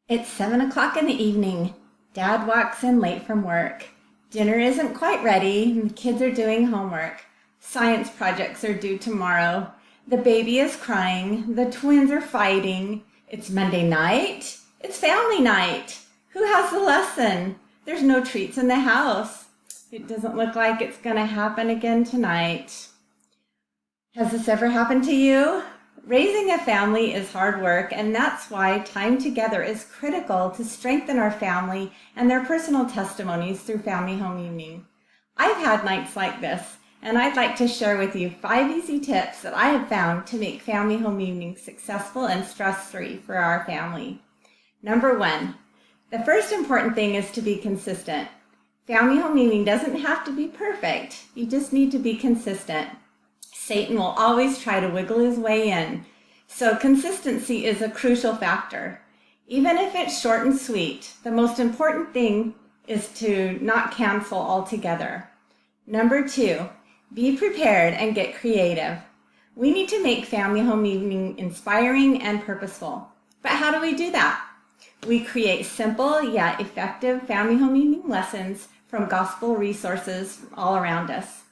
It's 7 o'clock in the evening. Dad walks in late from work. Dinner isn't quite ready, and the kids are doing homework. Science projects are due tomorrow. The baby is crying. The twins are fighting. It's Monday night. It's family night. Who has the lesson? There's no treats in the house. It doesn't look like it's going to happen again tonight. Has this ever happened to you? Raising a family is hard work, and that's why time together is critical to strengthen our family and their personal testimonies through Family Home Evening. I've had nights like this, and I'd like to share with you 5 easy tips that I have found to make Family Home Evening successful and stress-free for our family. Number 1, the first important thing is to be consistent. Family Home Evening doesn't have to be perfect. You just need to be consistent. Satan will always try to wiggle his way in. So consistency is a crucial factor. Even if it's short and sweet, the most important thing is to not cancel altogether. Number 2, be prepared and get creative. We need to make Family Home Evening inspiring and purposeful. But how do we do that? We create simple yet effective Family Home Evening lessons from gospel resources all around us.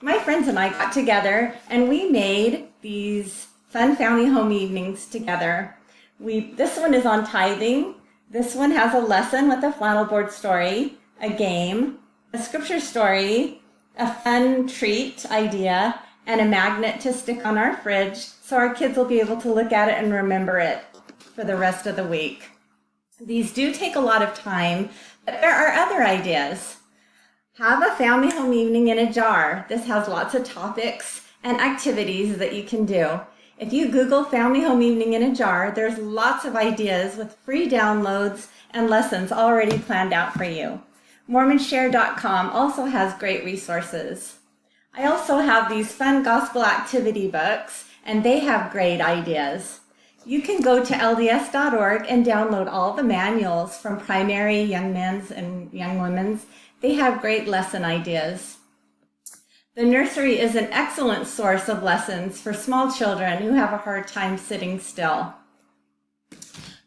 My friends and I got together and we made these fun Family Home Evenings together. This one is on tithing. This one has a lesson with a flannel board story, a game, a scripture story, a fun treat idea, and a magnet to stick on our fridge so our kids will be able to look at it and remember it for the rest of the week. These do take a lot of time, but there are other ideas. Have a Family Home Evening in a jar. This has lots of topics and activities that you can do. If you Google Family Home Evening in a jar, there's lots of ideas with free downloads and lessons already planned out for you. Mormonshare.com also has great resources. I also have these fun gospel activity books, and they have great ideas. You can go to LDS.org and download all the manuals from primary, young men's, and young women's. They have great lesson ideas. The nursery is an excellent source of lessons for small children who have a hard time sitting still.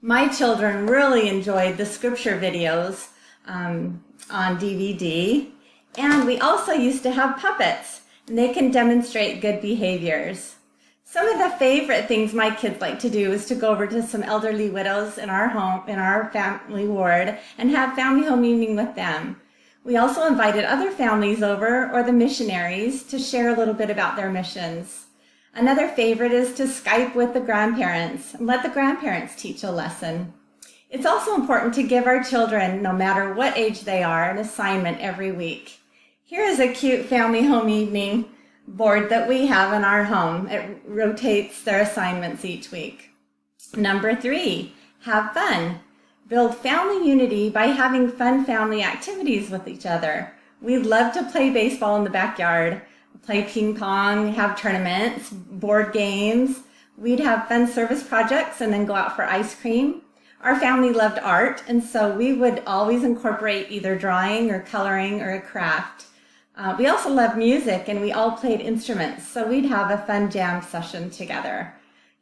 My children really enjoyed the scripture videos on DVD, and we also used to have puppets, and they can demonstrate good behaviors. Some of the favorite things my kids like to do is to go over to some elderly widows in our home, in our family ward, and have Family Home Evening with them. We also invited other families over, or the missionaries, to share a little bit about their missions. Another favorite is to Skype with the grandparents and let the grandparents teach a lesson. It's also important to give our children, no matter what age they are, an assignment every week. Here is a cute Family Home Evening board that we have in our home. It rotates their assignments each week. Number 3, have fun. Build family unity by having fun family activities with each other. We love to play baseball in the backyard, play ping pong, have tournaments, board games. We'd have fun service projects and then go out for ice cream. Our family loved art, and so we would always incorporate either drawing or coloring or a craft. We also loved music, and we all played instruments, so we'd have a fun jam session together.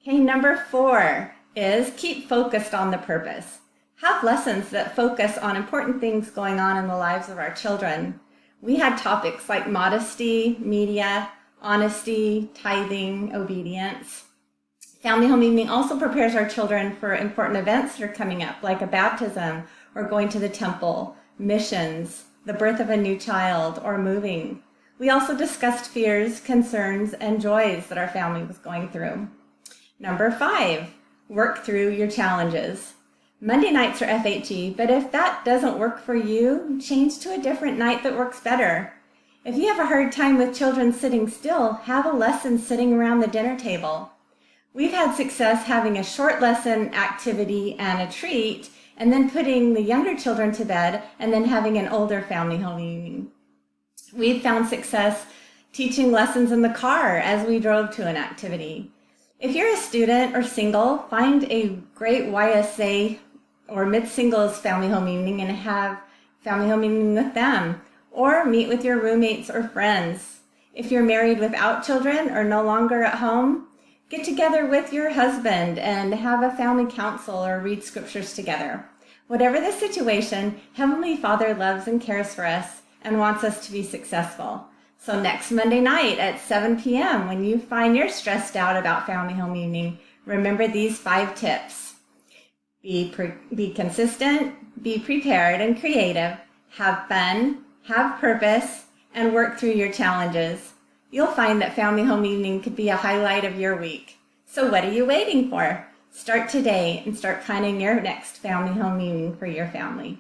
Okay, number 4 is keep focused on the purpose. Have lessons that focus on important things going on in the lives of our children. We had topics like modesty, media, honesty, tithing, obedience. Family Home Evening also prepares our children for important events that are coming up, like a baptism or going to the temple, missions, the birth of a new child, or moving. We also discussed fears, concerns, and joys that our family was going through. Number 5, work through your challenges. Monday nights are FHE, but if that doesn't work for you, change to a different night that works better. If you have a hard time with children sitting still, have a lesson sitting around the dinner table. We've had success having a short lesson, activity, and a treat, and then putting the younger children to bed, and then having an older Family Home Evening. We've found success teaching lessons in the car as we drove to an activity. If you're a student or single, find a great YSA or mid-singles Family Home Evening and have Family Home Evening with them, or meet with your roommates or friends. If you're married without children or no longer at home, get together with your husband and have a family council or read scriptures together. Whatever the situation, Heavenly Father loves and cares for us and wants us to be successful. So next Monday night at 7 p.m., when you find you're stressed out about family home evening, remember these 5 tips. Be consistent, be prepared and creative, have fun, have purpose, and work through your challenges. You'll find that family home evening could be a highlight of your week. So what are you waiting for? Start today and start planning your next family home evening for your family.